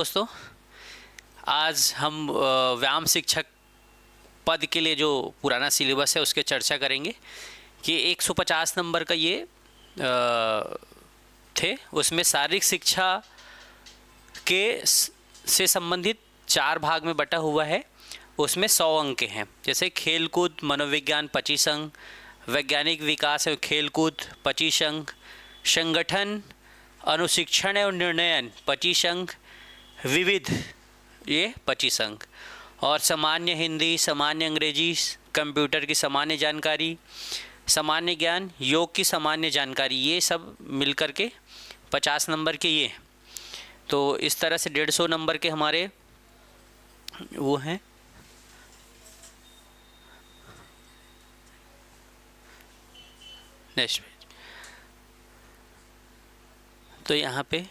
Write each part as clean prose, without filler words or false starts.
दोस्तों, आज हम व्यायाम शिक्षक पद के लिए जो पुराना सिलेबस है उसके चर्चा करेंगे कि 150 नंबर का ये थे। उसमें शारीरिक शिक्षा के से संबंधित 4 भाग में बटा हुआ है। उसमें 100 अंक के हैं, जैसे खेलकूद मनोविज्ञान 25 अंक, वैज्ञानिक विकास एवं खेलकूद 25 अंक, संगठन अनुशिक्षण एवं निर्णयन 25 अंक, विविध ये 25 अंक, और सामान्य हिंदी, सामान्य अंग्रेजी, कंप्यूटर की सामान्य जानकारी, सामान्य ज्ञान, योग की सामान्य जानकारी, ये सब मिलकर के 50 नंबर के ये। तो इस तरह से 150 नंबर के हमारे वो हैं। Next page. तो यहाँ पे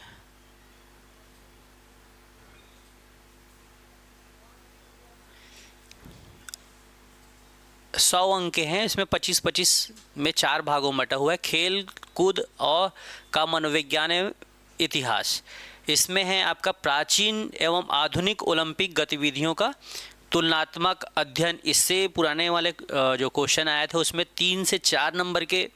सौ अंक के हैं। इसमें 25-25 में 4 भागों में बटा हुआ है। खेल कूद और का मनोविज्ञान एवं इतिहास, इसमें है आपका प्राचीन एवं आधुनिक ओलंपिक गतिविधियों का तुलनात्मक अध्ययन। इससे पुराने वाले जो क्वेश्चन आया था उसमें 3 से 4 नंबर के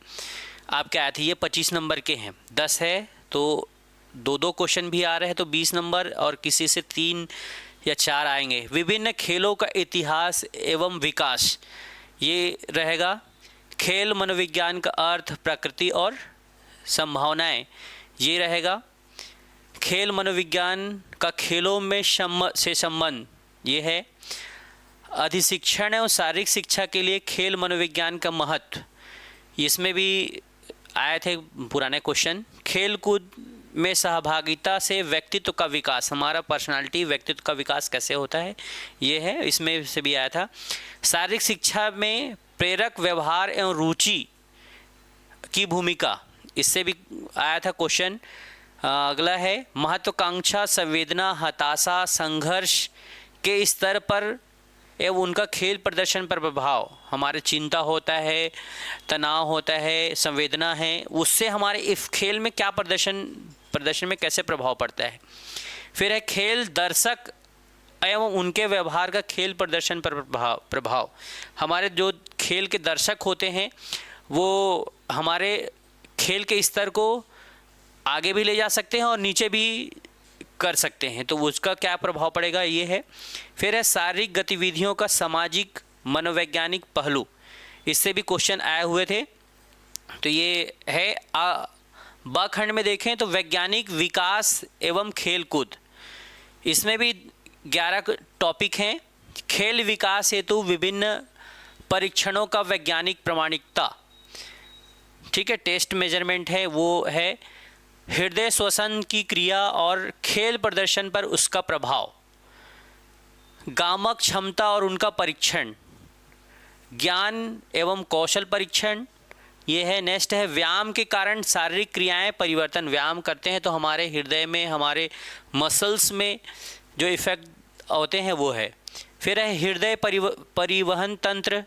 आपके आए थे। ये 25 नंबर के हैं। 10 है तो 2-2 क्वेश्चन भी आ रहे हैं तो 20 नंबर, और किसी से 3 या 4 आएंगे। विभिन्न खेलों का इतिहास एवं विकास, ये रहेगा। खेल मनोविज्ञान का अर्थ, प्रकृति और संभावनाएं, ये रहेगा। खेल मनोविज्ञान का खेलों में से संबंध, ये है। अधिशिक्षण एवं शारीरिक शिक्षा के लिए खेल मनोविज्ञान का महत्व, इसमें भी आए थे पुराने क्वेश्चन। खेल कूद में सहभागिता से व्यक्तित्व का विकास, हमारा पर्सनालिटी व्यक्तित्व का विकास कैसे होता है, ये है, इसमें से भी आया था। शारीरिक शिक्षा में प्रेरक व्यवहार एवं रुचि की भूमिका, इससे भी आया था क्वेश्चन। अगला है महत्वाकांक्षा, संवेदना, हताशा, संघर्ष के स्तर पर एवं उनका खेल प्रदर्शन पर प्रभाव। हमारे चिंता होता है, तनाव होता है, संवेदना है, उससे हमारे इस खेल में क्या प्रदर्शन में कैसे प्रभाव पड़ता है। फिर है खेल दर्शक एवं उनके व्यवहार का खेल प्रदर्शन पर प्रभाव। हमारे जो खेल के दर्शक होते हैं वो हमारे खेल के स्तर को आगे भी ले जा सकते हैं और नीचे भी कर सकते हैं, तो उसका क्या प्रभाव पड़ेगा, ये है। फिर है शारीरिक गतिविधियों का सामाजिक मनोवैज्ञानिक पहलू, इससे भी क्वेश्चन आए हुए थे। तो ये है। ब खंड में देखें तो वैज्ञानिक विकास एवं खेल कूद, इसमें भी 11 टॉपिक हैं। खेल विकास हेतु विभिन्न परीक्षणों का वैज्ञानिक प्रमाणिकता, ठीक है, टेस्ट मेजरमेंट है, वो है। हृदय श्वसन की क्रिया और खेल प्रदर्शन पर उसका प्रभाव, गामक क्षमता और उनका परीक्षण, ज्ञान एवं कौशल परीक्षण, ये है। नेक्स्ट है व्यायाम के कारण शारीरिक क्रियाएं परिवर्तन। व्यायाम करते हैं तो हमारे हृदय में, हमारे मसल्स में जो इफेक्ट होते हैं वो है। फिर है हृदय परिवहन तंत्र,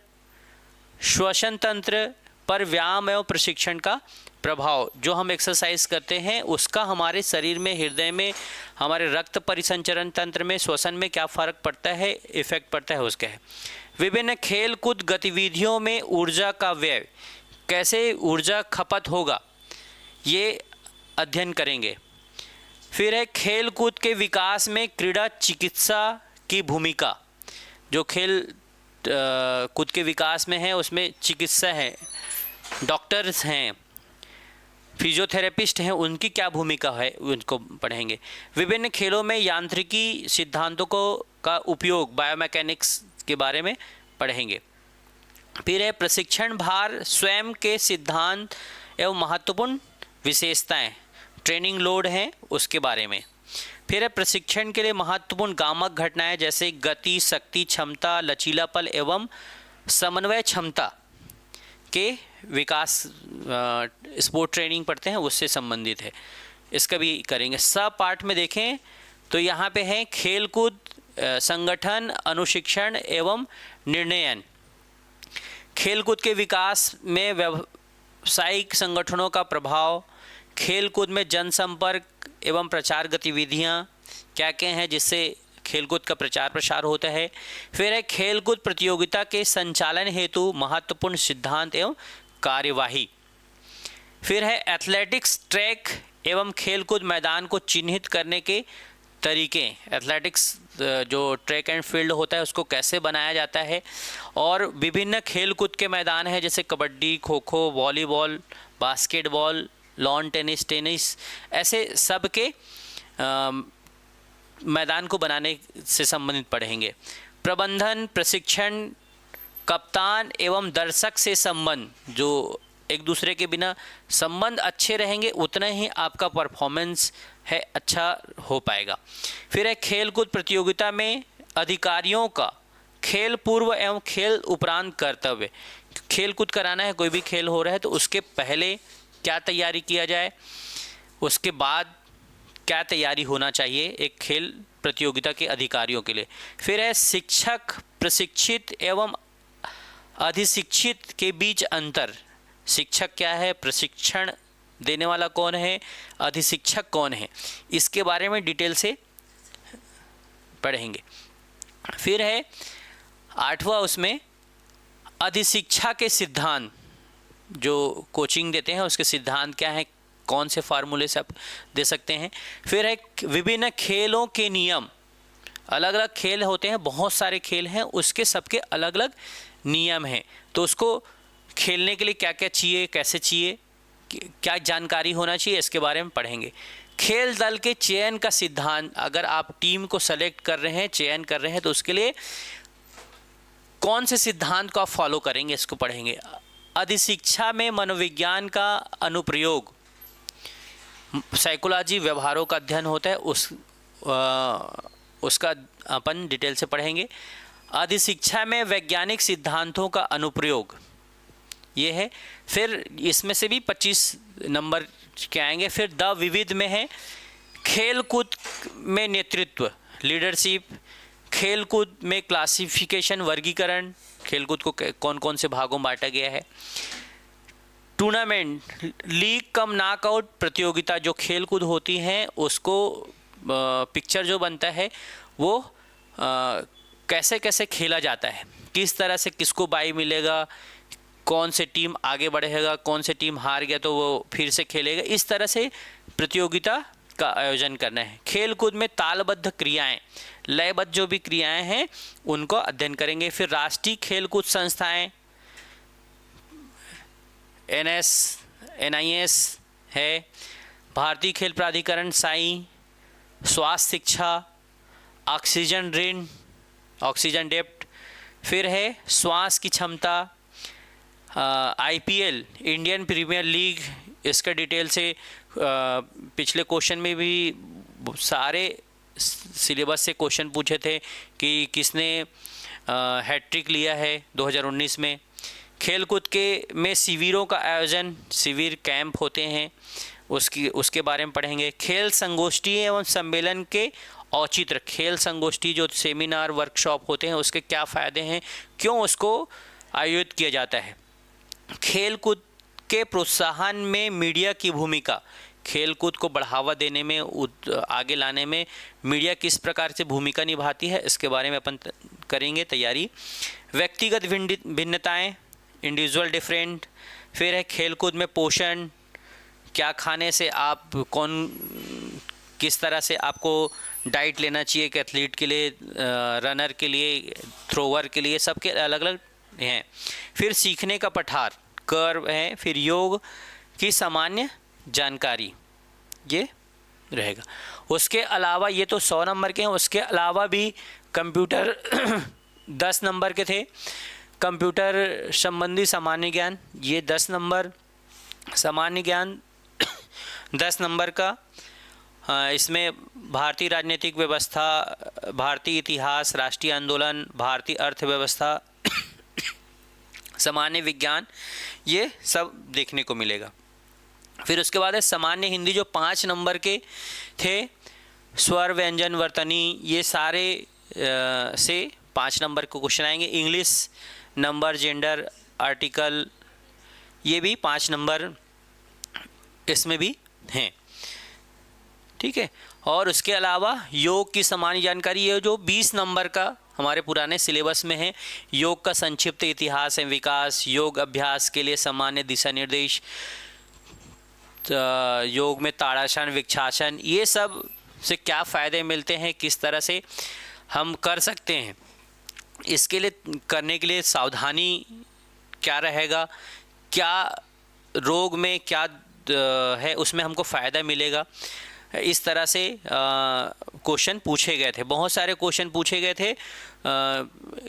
श्वसन तंत्र पर व्यायाम एवं प्रशिक्षण का प्रभाव। जो हम एक्सरसाइज करते हैं उसका हमारे शरीर में, हृदय में, हमारे रक्त परिसंचरण तंत्र में, श्वसन में क्या फ़र्क पड़ता है, इफेक्ट पड़ता है, उसका है। विभिन्न खेल कूद गतिविधियों में ऊर्जा का व्यय, कैसे ऊर्जा खपत होगा, ये अध्ययन करेंगे। फिर है खेल कूद के विकास में क्रीड़ा चिकित्सा की भूमिका। जो खेल कूद के विकास में है उसमें चिकित्सा है, डॉक्टर्स हैं, फिजियोथेरेपिस्ट हैं, उनकी क्या भूमिका है उनको पढ़ेंगे। विभिन्न खेलों में यांत्रिकी सिद्धांतों का उपयोग, बायोमैकेनिक्स के बारे में पढ़ेंगे। फिर है प्रशिक्षण भार, स्वयं के सिद्धांत एवं महत्वपूर्ण विशेषताएं, ट्रेनिंग लोड है उसके बारे में। फिर है प्रशिक्षण के लिए महत्वपूर्ण गामक घटनाएं, जैसे गति, शक्ति, क्षमता, लचीलापन एवं समन्वय क्षमता के विकास, स्पोर्ट ट्रेनिंग पढ़ते हैं उससे संबंधित है, इसका भी करेंगे। सब पार्ट में देखें तो यहाँ पे है खेल कूद, संगठन, अनुशिक्षण एवं निर्णयन। खेलकूद के विकास में व्यावसायिक संगठनों का प्रभाव, खेलकूद में जनसंपर्क एवं प्रचार गतिविधियां, क्या क्या हैं जिससे खेलकूद का प्रचार प्रसार होता है। फिर है खेलकूद प्रतियोगिता के संचालन हेतु महत्वपूर्ण सिद्धांत एवं कार्यवाही। फिर है एथलेटिक्स ट्रैक एवं खेलकूद मैदान को चिन्हित करने के तरीके। एथलेटिक्स जो ट्रैक एंड फील्ड होता है उसको कैसे बनाया जाता है, और विभिन्न खेलकूद के मैदान हैं जैसे kabaddi, kho kho, volleyball, basketball, lawn tennis, ऐसे सब के मैदान को बनाने से संबंधित पढ़ेंगे। प्रबंधन, प्रशिक्षण, कप्तान एवं दर्शक से संबंध, जो एक दूसरे के बिना संबंध अच्छे रहेंगे उतना ही आपका परफॉर्मेंस है अच्छा हो पाएगा। फिर है खेलकूद प्रतियोगिता में अधिकारियों का खेल पूर्व एवं खेल उपरांत कर्तव्य। खेलकूद कराना है, कोई भी खेल हो रहा है तो उसके पहले क्या तैयारी किया जाए, उसके बाद क्या तैयारी होना चाहिए एक खेल प्रतियोगिता के अधिकारियों के लिए। फिर है शिक्षक, प्रशिक्षित एवं अधिशिक्षित के बीच अंतर। शिक्षक क्या है, प्रशिक्षण देने वाला कौन है, अधिशिक्षक कौन है, इसके बारे में डिटेल से पढ़ेंगे। फिर है 8वां, उसमें अधिशिक्षा के सिद्धांत, जो कोचिंग देते हैं उसके सिद्धांत क्या हैं, कौन से फार्मूले से आप दे सकते हैं। फिर है विभिन्न खेलों के नियम। अलग अलग खेल होते हैं, बहुत सारे खेल हैं, उसके सबके अलग अलग नियम हैं, तो उसको खेलने के लिए क्या क्या चाहिए, कैसे चाहिए, क्या जानकारी होना चाहिए, इसके बारे में पढ़ेंगे। खेल दल के चयन का सिद्धांत, अगर आप टीम को सेलेक्ट कर रहे हैं, चयन कर रहे हैं, तो उसके लिए कौन से सिद्धांत को आप फॉलो करेंगे, इसको पढ़ेंगे। अधिशिक्षा में मनोविज्ञान का अनुप्रयोग, साइकोलॉजी, व्यवहारों का अध्ययन होता है, उसका अपन डिटेल से पढ़ेंगे। अधिशिक्षा में वैज्ञानिक सिद्धांतों का अनुप्रयोग, ये है। फिर इसमें से भी 25 नंबर के आएंगे। फिर द विविध में है खेलकूद में नेतृत्व, लीडरशिप, खेलकूद में क्लासिफिकेशन, वर्गीकरण, खेलकूद को कौन कौन से भागों में बांटा गया है। टूर्नामेंट, लीग कम नॉकआउट प्रतियोगिता, जो खेलकूद होती हैं उसको पिक्चर जो बनता है वो कैसे कैसे खेला जाता है, किस तरह से किसको बाई मिलेगा, कौन से टीम आगे बढ़ेगा, कौन से टीम हार गया तो वो फिर से खेलेगा, इस तरह से प्रतियोगिता का आयोजन करना है। खेलकूद में तालबद्ध क्रियाएं, लयबद्ध जो भी क्रियाएं हैं उनको अध्ययन करेंगे। फिर राष्ट्रीय खेलकूद संस्थाएं, NIS है, भारतीय खेल प्राधिकरण, साई, स्वास्थ्य शिक्षा, ऑक्सीजन ऋण, ऑक्सीजन डेप्ट। फिर है श्वास की क्षमता, IPL, इंडियन प्रीमियर लीग, इसका डिटेल से पिछले क्वेश्चन में भी सारे सिलेबस से क्वेश्चन पूछे थे कि किसने हैट्रिक लिया है 2019 में। खेलकूद के में शिविरों का आयोजन, शिविर कैंप होते हैं, उसके बारे में पढ़ेंगे। खेल संगोष्ठी एवं सम्मेलन के औचित्य, खेल संगोष्ठी जो सेमिनार वर्कशॉप होते हैं उसके क्या फ़ायदे हैं, क्यों उसको आयोजित किया जाता है। खेलकूद के प्रोत्साहन में मीडिया की भूमिका, खेलकूद को बढ़ावा देने में, आगे लाने में मीडिया किस प्रकार से भूमिका निभाती है, इसके बारे में अपन करेंगे तैयारी। व्यक्तिगत भिन्नताएं, इंडिविजुअल डिफरेंट। फिर है खेलकूद में पोषण, क्या खाने से आप किस तरह से आपको डाइट लेना चाहिए, एक एथलीट के लिए, रनर के लिए, थ्रोवर के लिए, सबके अलग अलग हैं। फिर सीखने का पठार, कर्व है। फिर योग की सामान्य जानकारी, ये रहेगा। उसके अलावा ये तो 100 नंबर के हैं, उसके अलावा भी कंप्यूटर 10 नंबर के थे, कंप्यूटर संबंधी सामान्य ज्ञान, ये 10 नंबर, सामान्य ज्ञान 10 नंबर का। इसमें भारतीय राजनीतिक व्यवस्था, भारतीय इतिहास, राष्ट्रीय आंदोलन, भारतीय अर्थव्यवस्था, सामान्य विज्ञान, ये सब देखने को मिलेगा। फिर उसके बाद है सामान्य हिंदी, जो 5 नंबर के थे, स्वर, व्यंजन, वर्तनी, ये सारे से 5 नंबर को क्वेश्चन आएंगे। इंग्लिश, नंबर, जेंडर, आर्टिकल, ये भी 5 नंबर इसमें भी हैं, ठीक है। और उसके अलावा योग की सामान्य जानकारी, ये जो 20 नंबर का हमारे पुराने सिलेबस में है, योग का संक्षिप्त इतिहास एवं विकास, योग अभ्यास के लिए सामान्य दिशा निर्देश, योग में ताड़ासन वृक्षासन, ये सब से क्या फ़ायदे मिलते हैं, किस तरह से हम कर सकते हैं, इसके लिए करने के लिए सावधानी क्या रहेगा, क्या रोग में क्या है उसमें हमको फ़ायदा मिलेगा, इस तरह से क्वेश्चन पूछे गए थे। बहुत सारे क्वेश्चन पूछे गए थे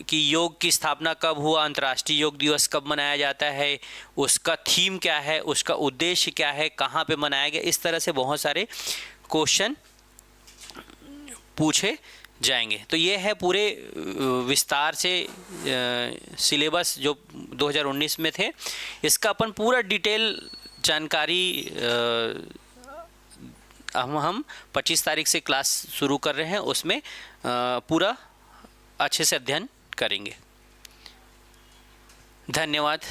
कि योग की स्थापना कब हुआ, अंतर्राष्ट्रीय योग दिवस कब मनाया जाता है, उसका थीम क्या है, उसका उद्देश्य क्या है, कहाँ पे मनाया गया, इस तरह से बहुत सारे क्वेश्चन पूछे जाएंगे। तो ये है पूरे विस्तार से सिलेबस जो 2019 में थे, इसका अपन पूरा डिटेल जानकारी हम 25 तारीख से क्लास शुरू कर रहे हैं, उसमें पूरा अच्छे से अध्ययन करेंगे। धन्यवाद।